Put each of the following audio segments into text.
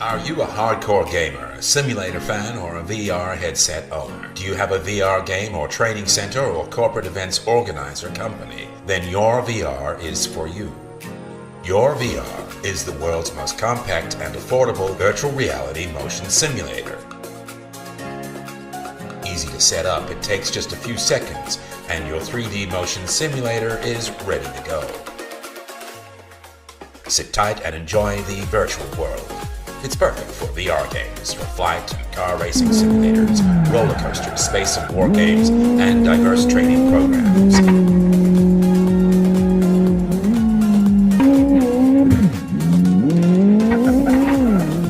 Are you a hardcore gamer, a simulator fan, or a VR headset owner? Do you have a VR game or training center or corporate events organizer company? Then Your VR is for you. Your VR is the world's most compact and affordable virtual reality motion simulator. Easy to set up, it takes just a few seconds, and your 3D motion simulator is ready to go. Sit tight and enjoy the virtual world. It's perfect for VR games, for flight and car racing simulators, roller coasters, space and war games, and diverse training programs.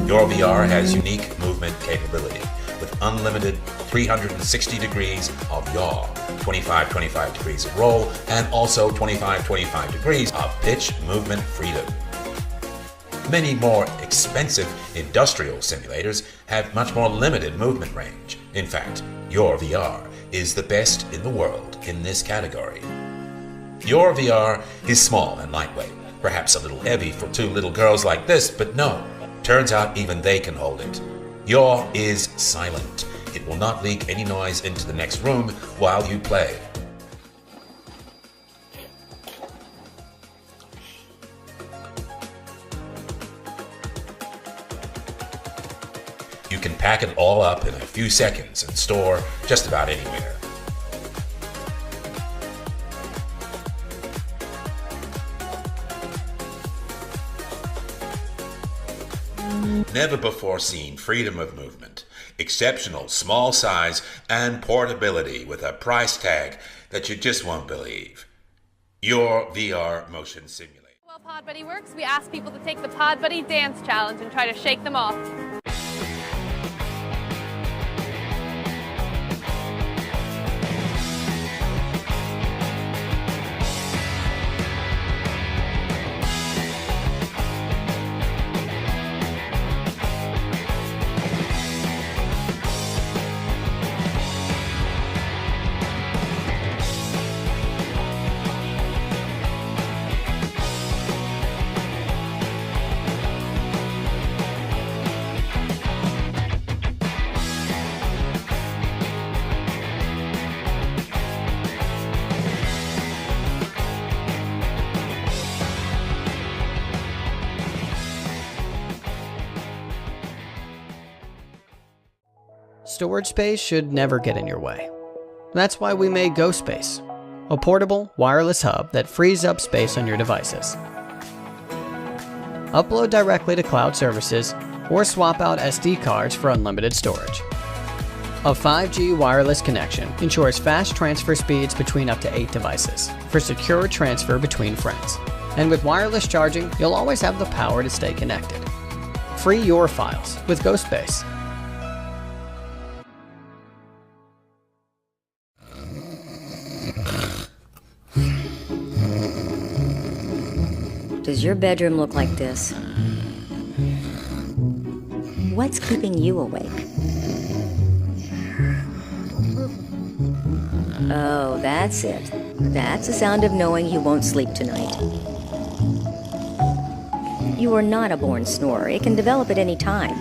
Your VR has unique movement capability with unlimited 360 degrees of yaw, 25 degrees of roll, and also 25 degrees of pitch movement freedom. Many more expensive industrial simulators have much more limited movement range. In fact, Your VR is the best in the world in this category. Your VR is small and lightweight, perhaps a little heavy for two little girls like this, but no, turns out even they can hold it. Your is silent. It will not leak any noise into the next room while you play. You can pack it all up in a few seconds and store just about anywhere. Never before seen freedom of movement, exceptional small size, and portability with a price tag that you just won't believe. Your VR motion simulator. Well, Pod Buddy works. We ask people to take the Pod Buddy Dance Challenge and try to shake them off. Storage space should never get in your way. That's why we made GoSpace, a portable, wireless hub that frees up space on your devices. Upload directly to cloud services or swap out SD cards for unlimited storage. A 5G wireless connection ensures fast transfer speeds between up to 8 devices for secure transfer between friends. And with wireless charging, you'll always have the power to stay connected. Free your files with GoSpace. Does your bedroom look like this? What's keeping you awake? Oh, that's it. That's the sound of knowing you won't sleep tonight. You are not a born snorer. It can develop at any time.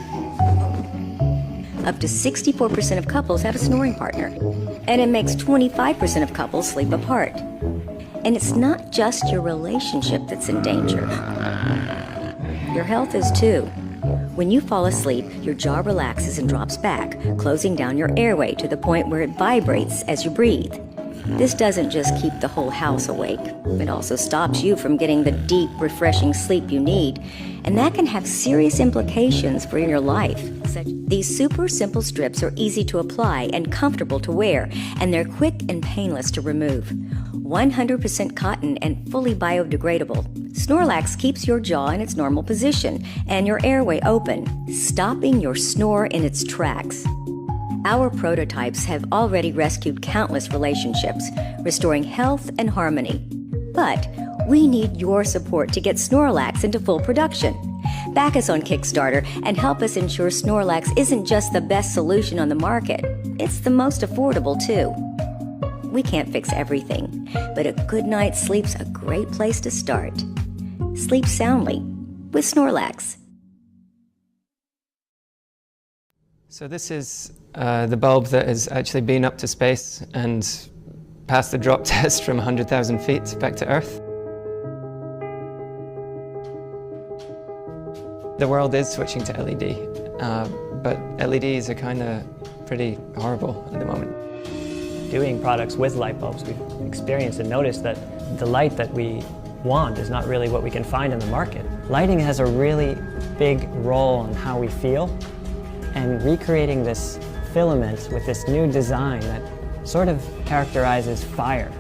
Up to 64% of couples have a snoring partner, and it makes 25% of couples sleep apart. And it's not just your relationship that's in danger. Your health is too. When you fall asleep, your jaw relaxes and drops back, closing down your airway to the point where it vibrates as you breathe. This doesn't just keep the whole house awake. It also stops you from getting the deep, refreshing sleep you need, and that can have serious implications for your life. These super simple strips are easy to apply and comfortable to wear, and they're quick and painless to remove. 100% cotton and fully biodegradable, Snorlax keeps your jaw in its normal position and your airway open, stopping your snore in its tracks. Our prototypes have already rescued countless relationships, restoring health and harmony. But we need your support to get Snorlax into full production. Back us on Kickstarter and help us ensure Snorlax isn't just the best solution on the market, it's the most affordable too. We can't fix everything, but a good night's sleep's a great place to start. Sleep soundly with Snorlax. So this is the bulb that has actually been up to space and passed the drop test from 100,000 feet back to Earth. The world is switching to LED, but LEDs are kind of pretty horrible at the moment. Doing products with light bulbs, we've experienced and noticed that the light that we want is not really what we can find in the market. Lighting has a really big role in how we feel, and recreating this filament with this new design that sort of characterizes fire,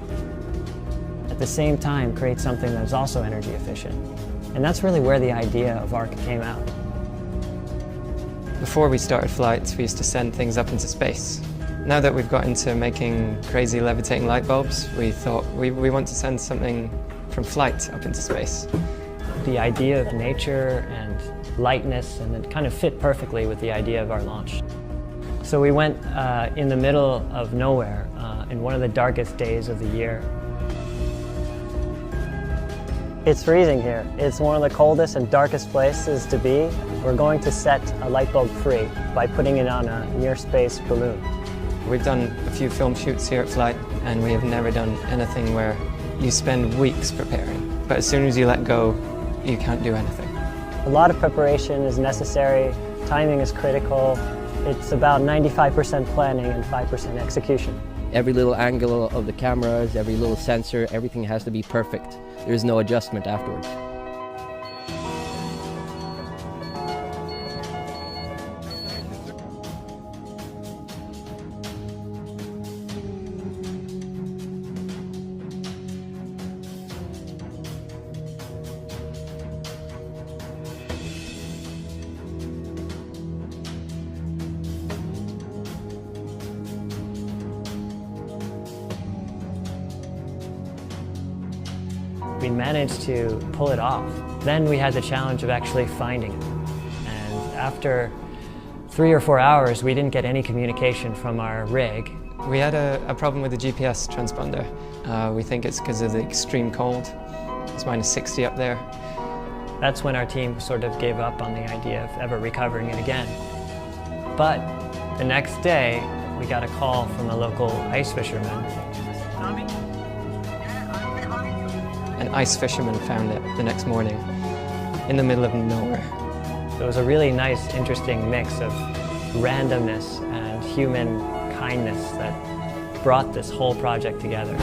at the same time creates something that's also energy efficient. And that's really where the idea of ARC came out. Before we started flights, we used to send things up into space. Now that we've got into making crazy levitating light bulbs, we thought we want to send something from flight up into space. The idea of nature and lightness, and it kind of fit perfectly with the idea of our launch. So we went in the middle of nowhere in one of the darkest days of the year. It's freezing here. It's one of the coldest and darkest places to be. We're going to set a light bulb free by putting it on a near-space balloon. We've done a few film shoots here at Flight, and we have never done anything where you spend weeks preparing. But as soon as you let go, you can't do anything. A lot of preparation is necessary. Timing is critical. It's about 95% planning and 5% execution. Every little angle of the cameras, every little sensor, everything has to be perfect. There's no adjustment afterwards. We managed to pull it off. Then we had the challenge of actually finding it. And after 3 or 4 hours, we didn't get any communication from our rig. We had a problem with the GPS transponder. We think it's because of the extreme cold. It's minus 60 up there. That's when our team sort of gave up on the idea of ever recovering it again. But the next day, we got a call from a local ice fisherman. An ice fisherman found it the next morning in the middle of nowhere. It was a really nice, interesting mix of randomness and human kindness that brought this whole project together.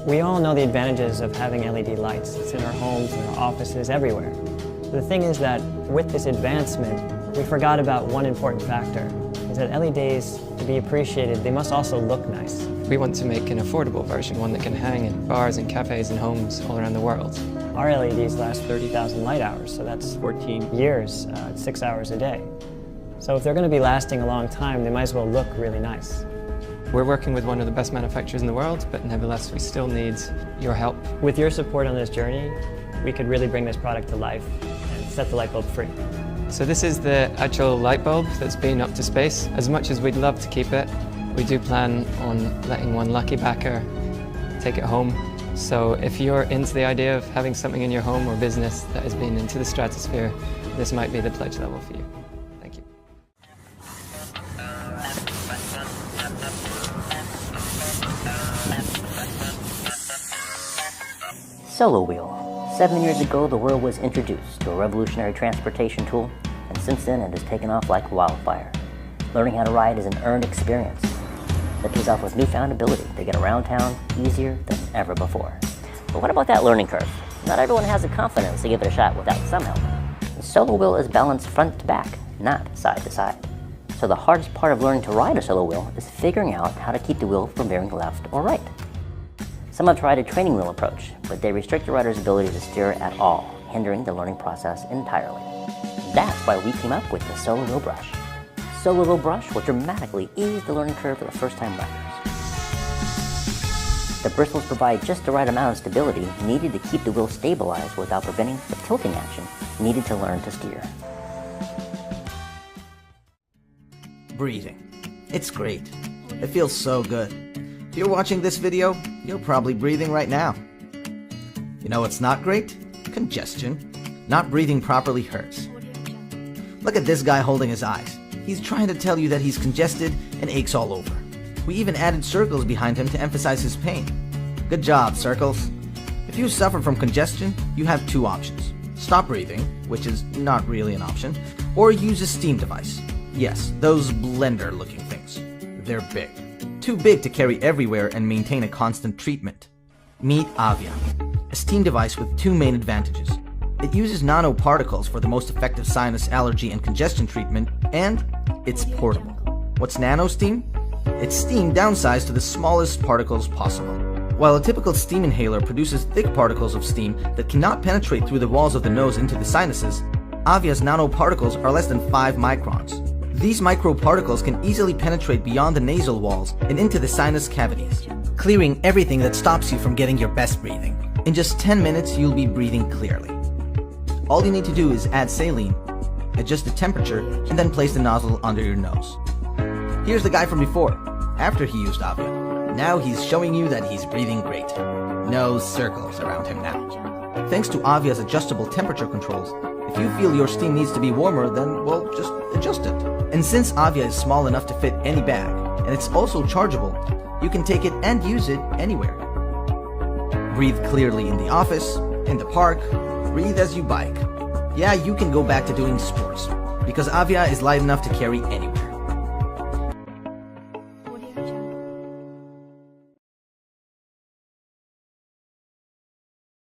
We all know the advantages of having LED lights. It's in our homes, in our offices, everywhere. The thing is that with this advancement, we forgot about one important factor, is that LEDs, to be appreciated, they must also look nice. We want to make an affordable version, one that can hang in bars and cafes and homes all around the world. Our LEDs last 30,000 light hours, so that's 14 years, 6 hours a day. So if they're going to be lasting a long time, they might as well look really nice. We're working with one of the best manufacturers in the world, but nevertheless, we still need your help. With your support on this journey, we could really bring this product to life and set the light bulb free. So this is the actual light bulb that's been up to space. As much as we'd love to keep it, we do plan on letting one lucky backer take it home. So if you're into the idea of having something in your home or business that has been into the stratosphere, this might be the pledge level for you. Thank you. Solo Wheel. 7 years ago, the world was introduced to a revolutionary transportation tool, and since then it has taken off like wildfire. Learning how to ride is an earned experience that pays off with newfound ability to get around town easier than ever before. But what about that learning curve? Not everyone has the confidence to give it a shot without some help. The Solo Wheel is balanced front to back, not side to side. So the hardest part of learning to ride a solo wheel is figuring out how to keep the wheel from veering left or right. Some have tried a training wheel approach, but they restrict the rider's ability to steer at all, hindering the learning process entirely. That's why we came up with the Solo Wheel Brush. Solo Wheel Brush will dramatically ease the learning curve for the first-time riders. The bristles provide just the right amount of stability needed to keep the wheel stabilized without preventing the tilting action needed to learn to steer. breathing. It's great. It feels so good. If you're watching this video, you're probably breathing right now. You know what's not great? Congestion. Not breathing properly hurts. Look at this guy holding his eyes. He's trying to tell you that he's congested and aches all over. We even added circles behind him to emphasize his pain. Good job, circles. If you suffer from congestion, you have two options. Stop breathing, which is not really an option, or use a steam device. Yes, those blender-looking things. They're big. Too big to carry everywhere and maintain a constant treatment. Meet Avia, a steam device with two main advantages. It uses nanoparticles for the most effective sinus allergy and congestion treatment, and it's portable. What's nano steam? It's steam downsized to the smallest particles possible. While a typical steam inhaler produces thick particles of steam that cannot penetrate through the walls of the nose into the sinuses, Avia's nanoparticles are less than 5 microns. These microparticles can easily penetrate beyond the nasal walls and into the sinus cavities, clearing everything that stops you from getting your best breathing. In just 10 minutes, you'll be breathing clearly. All you need to do is add saline, adjust the temperature, and then place the nozzle under your nose. Here's the guy from before, after he used Avia. Now he's showing you that he's breathing great. No circles around him now. Thanks to Avia's adjustable temperature controls, if you feel your steam needs to be warmer, then, well, just adjust it. And since Avia is small enough to fit any bag, and it's also chargeable, you can take it and use it anywhere. Breathe clearly in the office, in the park, breathe as you bike. Yeah, you can go back to doing sports, because Avia is light enough to carry anywhere.